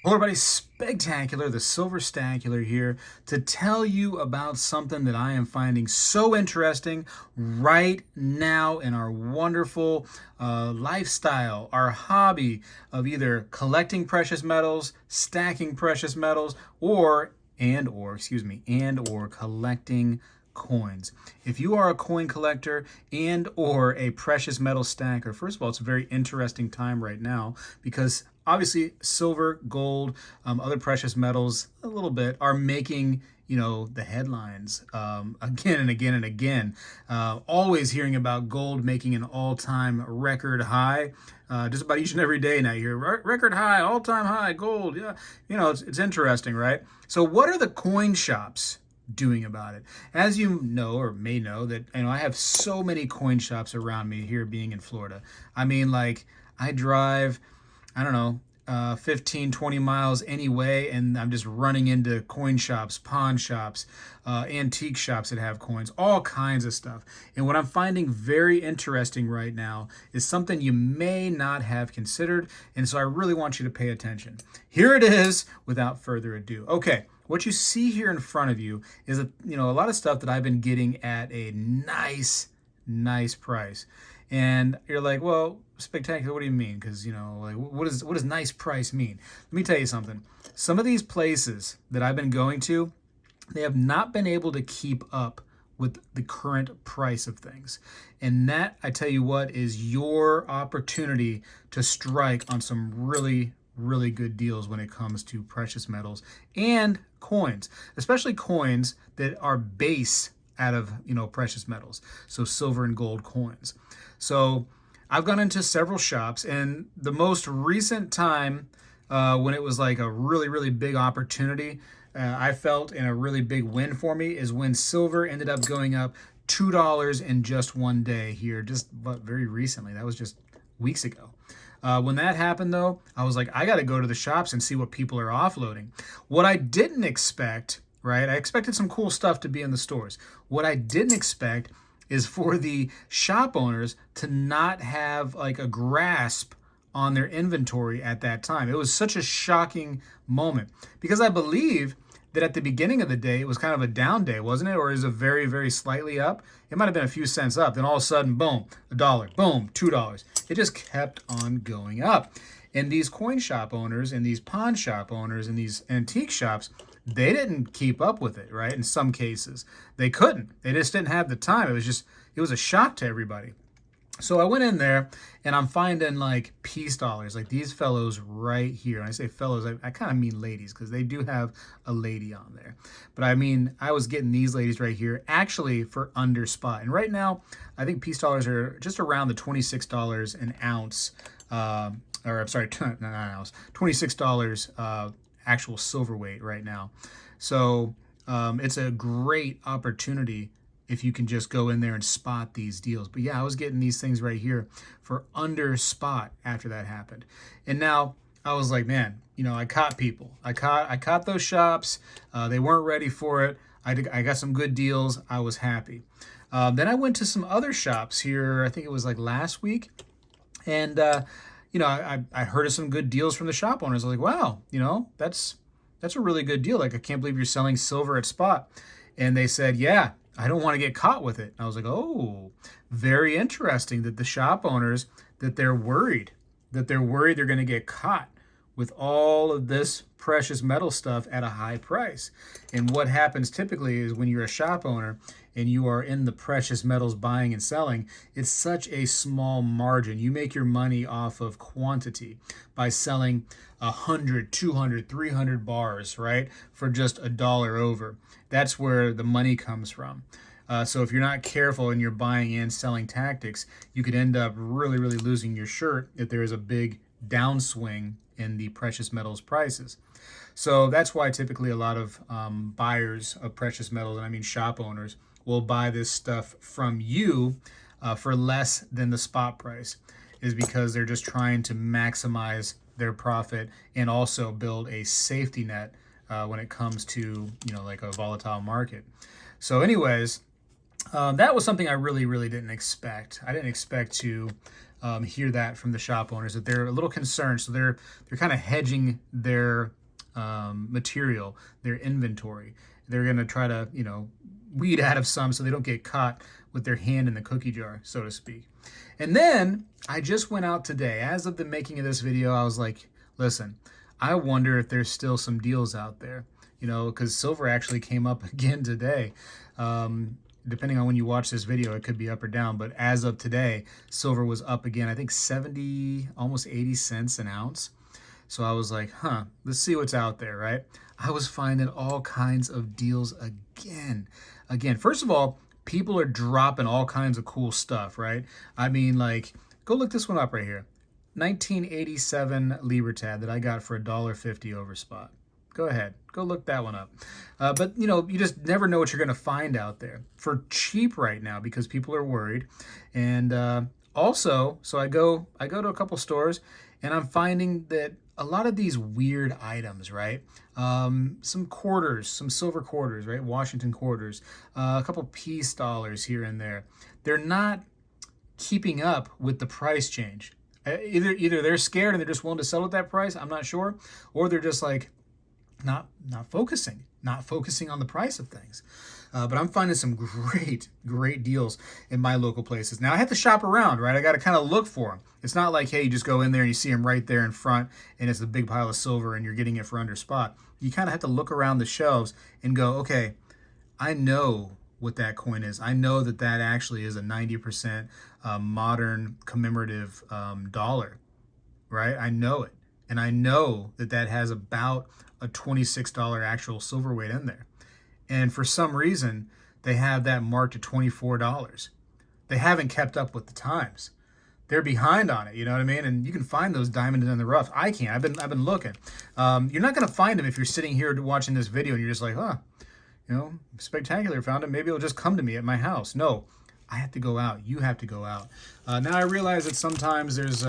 Hello everybody, Spegtacular, the Silverstacular here to tell you about something that I am finding so interesting right now in our wonderful lifestyle, our hobby of either collecting precious metals, stacking precious metals, or collecting coins. If you are a coin collector and or a precious metal stacker, first of all, it's a very interesting time right now because obviously silver, gold, other precious metals a little bit are making the headlines again and again and again. Always hearing about gold making an all-time record high. Just about each and every day now you hear record high, all-time high, gold. Yeah, it's interesting, right? So what are the coin shops doing about it? As you know or may know that I have so many coin shops around me here being in Florida. I mean, like, I drive, I don't know, 15, 20 miles anyway, and I'm just running into coin shops, pawn shops, antique shops that have coins, all kinds of stuff. And what I'm finding very interesting right now is something you may not have considered, and so I really want you to pay attention. Here it is, without further ado. Okay, what you see here in front of you is a lot of stuff that I've been getting at a nice price. And you're like, well, Spectacular, what do you mean? Because, like, what does nice price mean? Let me tell you something. Some of these places that I've been going to, they have not been able to keep up with the current price of things. And that, I tell you what, is your opportunity to strike on some really good deals when it comes to precious metals and coins, especially coins that are base out of precious metals, so silver and gold coins. So I've gone into several shops, and the most recent time when it was like a really big opportunity, I felt in a really big win for me is when silver ended up going up $2 in just one day here, just very recently. That was just weeks ago. When that happened, though, I was like, I got to go to the shops and see what people are offloading. What I didn't expect, right? I expected some cool stuff to be in the stores. What I didn't expect is for the shop owners to not have like a grasp on their inventory at that time. It was such a shocking moment because I believe that at the beginning of the day, it was kind of a down day, wasn't it? Or is it very slightly up? It might have been a few cents up. Then all of a sudden, boom, $1, boom, $2. It just kept on going up. And these coin shop owners and these pawn shop owners and these antique shops, they didn't keep up with it, right? In some cases, they couldn't. They just didn't have the time. It was a shock to everybody. So I went in there and I'm finding like peace dollars, like these fellows right here. And I say fellows, I kind of mean ladies because they do have a lady on there. But I mean, I was getting these ladies right here actually for under spot. And right now, I think peace dollars are just around the $26 an ounce, or I'm sorry, not an ounce, $26 actual silver weight right now. So it's a great opportunity if you can just go in there and spot these deals. But yeah, I was getting these things right here for under spot after that happened. And now I was like, man, I caught people. I caught those shops. They weren't ready for it. I got some good deals. I was happy. Then I went to some other shops here. I think it was like last week. And, I heard of some good deals from the shop owners. I was like, wow, that's a really good deal. Like, I can't believe you're selling silver at spot. And they said, yeah, I don't want to get caught with it. And I was like, oh, very interesting that the shop owners, that they're worried they're going to get caught with all of this precious metal stuff at a high price. And what happens typically is when you're a shop owner and you are in the precious metals buying and selling, it's such a small margin. You make your money off of quantity by selling 100, 200, 300 bars, right? For just $1 over. That's where the money comes from. So if you're not careful in your buying and selling tactics, you could end up really losing your shirt if there is a big downswing in the precious metals prices. So that's why typically a lot of buyers of precious metals, and I mean shop owners, will buy this stuff from you for less than the spot price, is because they're just trying to maximize their profit and also build a safety net when it comes to like a volatile market. So anyways, that was something I really didn't expect. I didn't expect to hear that from the shop owners, that they're a little concerned. So they're kind of hedging their material, their inventory. They're going to try to, weed out of some so they don't get caught with their hand in the cookie jar, so to speak. And then I just went out today. As of the making of this video, I was like, listen, I wonder if there's still some deals out there, because silver actually came up again today. Depending on when you watch this video, it could be up or down. But as of today, silver was up again, I think 70, almost 80 cents an ounce. So I was like, let's see what's out there, right? I was finding all kinds of deals again. First of all, people are dropping all kinds of cool stuff, right? I mean, like, go look this one up right here. 1987 Libertad that I got for $1.50 over spot. Go ahead. Go look that one up. But, you just never know what you're going to find out there for cheap right now because people are worried. And also, so I go to a couple stores and I'm finding that a lot of these weird items, right? Some quarters, some silver quarters, right? Washington quarters, a couple peace dollars here and there. They're not keeping up with the price change. Either they're scared and they're just willing to sell at that price, I'm not sure, or they're just like not focusing on the price of things. But I'm finding some great deals in my local places. Now I have to shop around, right? I got to kind of look for them. It's not like, hey, you just go in there and you see them right there in front and it's a big pile of silver and you're getting it for under spot. You kind of have to look around the shelves and go, okay, I know what that coin is. I know that actually is a 90% modern commemorative dollar, right? I know it. And I know that has about a $26 actual silver weight in there. And for some reason, they have that marked at $24. They haven't kept up with the times. They're behind on it, you know what I mean? And you can find those diamonds in the rough. I can't. I've been looking. You're not going to find them if you're sitting here watching this video and you're just like, Spegtacular found it. Maybe it'll just come to me at my house. No, I have to go out. You have to go out. Now I realize that sometimes there's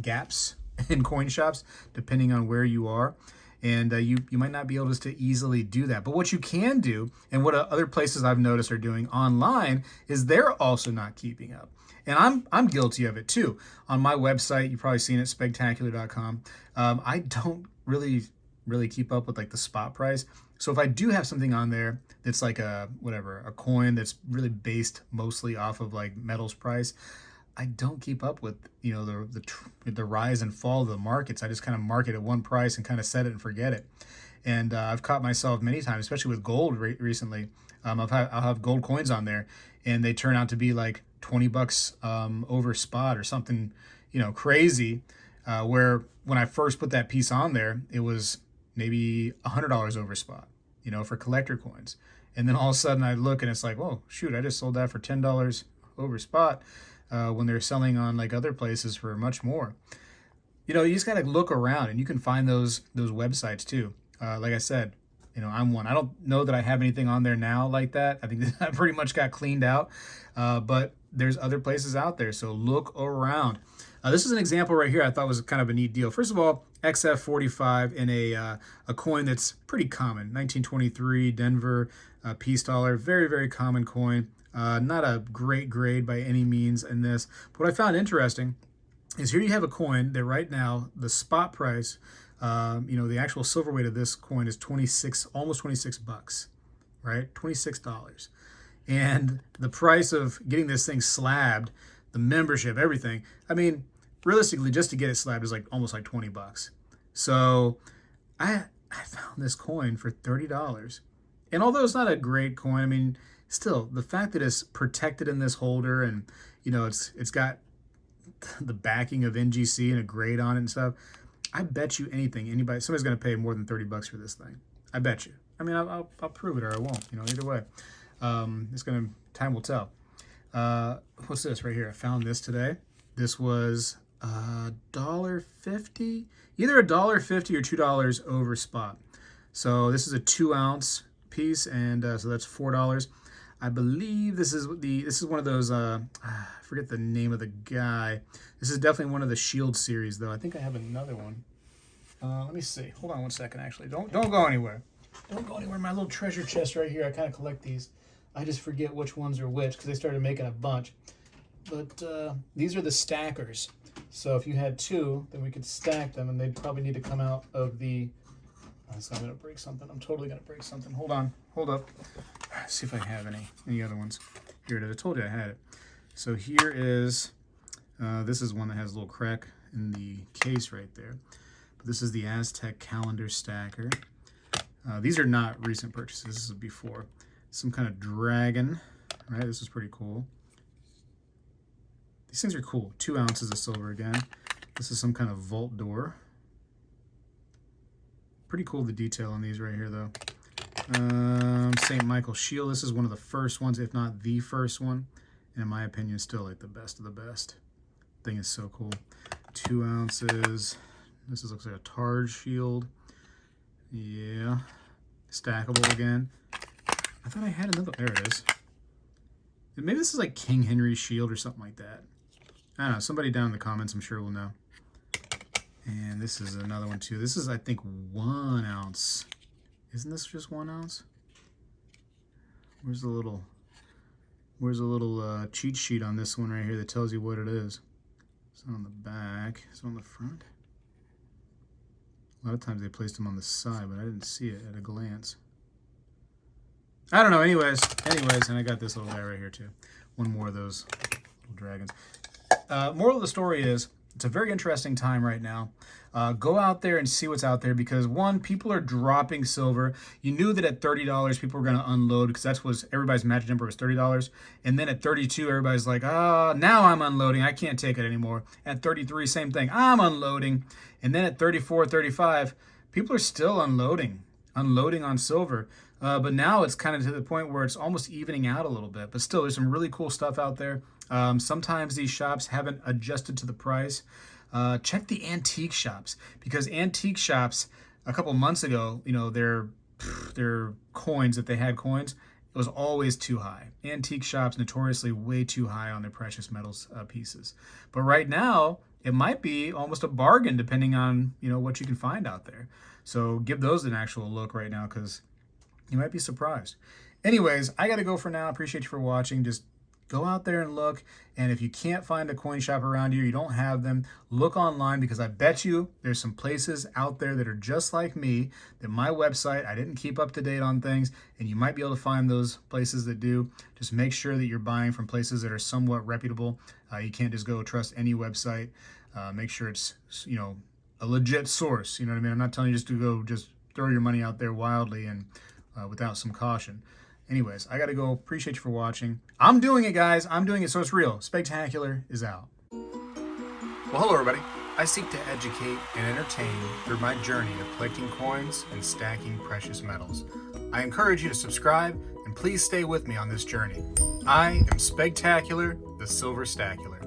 gaps in coin shops depending on where you are. And you might not be able to easily do that. But what you can do, and what other places I've noticed are doing online, is they're also not keeping up. And I'm guilty of it too. On my website, you've probably seen it, spegtacular.com. I don't really keep up with like the spot price. So if I do have something on there that's like a coin that's really based mostly off of like metals price, I don't keep up with the rise and fall of the markets. I just kind of mark it at one price and kind of set it and forget it. And I've caught myself many times, especially with gold recently. I'll have gold coins on there, and they turn out to be like $20 over spot or something, crazy. Where when I first put that piece on there, it was maybe $100 over spot, for collector coins. And then all of a sudden I look and it's like, whoa, shoot, I just sold that for $10 over spot. When they're selling on like other places for much more. You just got to look around and you can find those websites too. Like I said, I'm one. I don't know that I have anything on there now like that. I think that I pretty much got cleaned out. But there's other places out there. So look around. This is an example right here I thought was kind of a neat deal. First of all, XF45 in a coin that's pretty common. 1923 Denver peace dollar. Very, very common coin. Not a great grade by any means in this. But what I found interesting is here you have a coin that right now, the spot price, the actual silver weight of this coin is almost $26, right? $26. And the price of getting this thing slabbed, the membership, everything, I mean, realistically, just to get it slabbed is like almost like $20. So I found this coin for $30. And although it's not a great coin, I mean, still, the fact that it's protected in this holder and, it's got the backing of NGC and a grade on it and stuff, I bet you somebody's going to pay more than $30 for this thing. I bet you. I mean, I'll prove it or I won't, either way. Time will tell. What's this right here? I found this today. This was $1.50, either $1.50 or $2 over spot. So this is a 2-ounce piece, and so that's $4. I believe this is one of those. I forget the name of the guy. This is definitely one of the Shield series, though. I think I have another one. Let me see. Hold on one second. Actually, don't go anywhere. Don't go anywhere. My little treasure chest right here. I kind of collect these. I just forget which ones are which because they started making a bunch. but these are the stackers. So if you had two, then we could stack them, and they'd probably need to come out of the... Oh, so I'm going to break something. I'm totally going to break something. Hold on. Hold up. Let's see if I have any other ones. Here it is. I told you I had it. So here is... this is one that has a little crack in the case right there. But this is the Aztec calendar stacker. These are not recent purchases. This is before. Some kind of dragon. Right? This is pretty cool. These things are cool. 2 ounces of silver again. This is some kind of vault door. Pretty cool the detail on these right here though. St. Michael shield. This is one of the first ones, if not the first one. And in my opinion, still like the best of the best. Thing is so cool. 2 ounces. This looks like a Targe shield. Yeah. Stackable again. I thought I had another. There it is. Maybe this is like King Henry's shield or something like that. I don't know. Somebody down in the comments, I'm sure, will know. And this is another one too. This is, I think, 1 ounce. Isn't this just 1 ounce? Where's the little cheat sheet on this one right here that tells you what it is? It's on the back. Is it on the front? A lot of times they placed them on the side, but I didn't see it at a glance. I don't know. Anyways, and I got this little guy right here too. One more of those little dragons. Moral of the story is, it's a very interesting time right now. Go out there and see what's out there because, one, people are dropping silver. You knew that at $30, people were going to unload because that's what everybody's magic number was, $30. And then at 32, everybody's like, now I'm unloading. I can't take it anymore. At 33, same thing. I'm unloading. And then at 34, 35, people are still unloading on silver. But now it's kind of to the point where it's almost evening out a little bit. But still, there's some really cool stuff out there. Sometimes these shops haven't adjusted to the price. Check the antique shops because antique shops a couple months ago, you know, their coins, if they had coins, it was always too high. Antique shops notoriously way too high on their precious metals pieces. But right now, it might be almost a bargain depending on, you know, what you can find out there. So give those an actual look right now because you might be surprised. Anyways, I got to go for now. Appreciate you for watching. Just go out there and look. And if you can't find a coin shop around you, you don't have them, look online because I bet you there's some places out there that are just like me, that my website, I didn't keep up to date on things, and you might be able to find those places that do. Just make sure that you're buying from places that are somewhat reputable. You can't just go trust any website. Make sure it's, you know, a legit source. You know what I mean? I'm not telling you just to go just throw your money out there wildly and without some caution. Anyways, I got to go. Appreciate you for watching. I'm doing it, guys. I'm doing it, so it's real. Spegtacular is out. Well, hello, everybody. I seek to educate and entertain through my journey of collecting coins and stacking precious metals. I encourage you to subscribe, and please stay with me on this journey. I am Spegtacular, the Silver Stacular.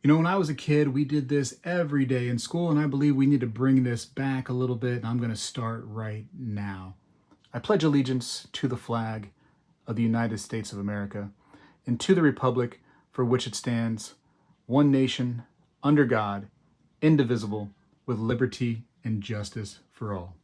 You know, when I was a kid, we did this every day in school, and I believe we need to bring this back a little bit, and I'm going to start right now. I pledge allegiance to the flag of the United States of America and to the republic for which it stands, one nation, under God, indivisible, with liberty and justice for all.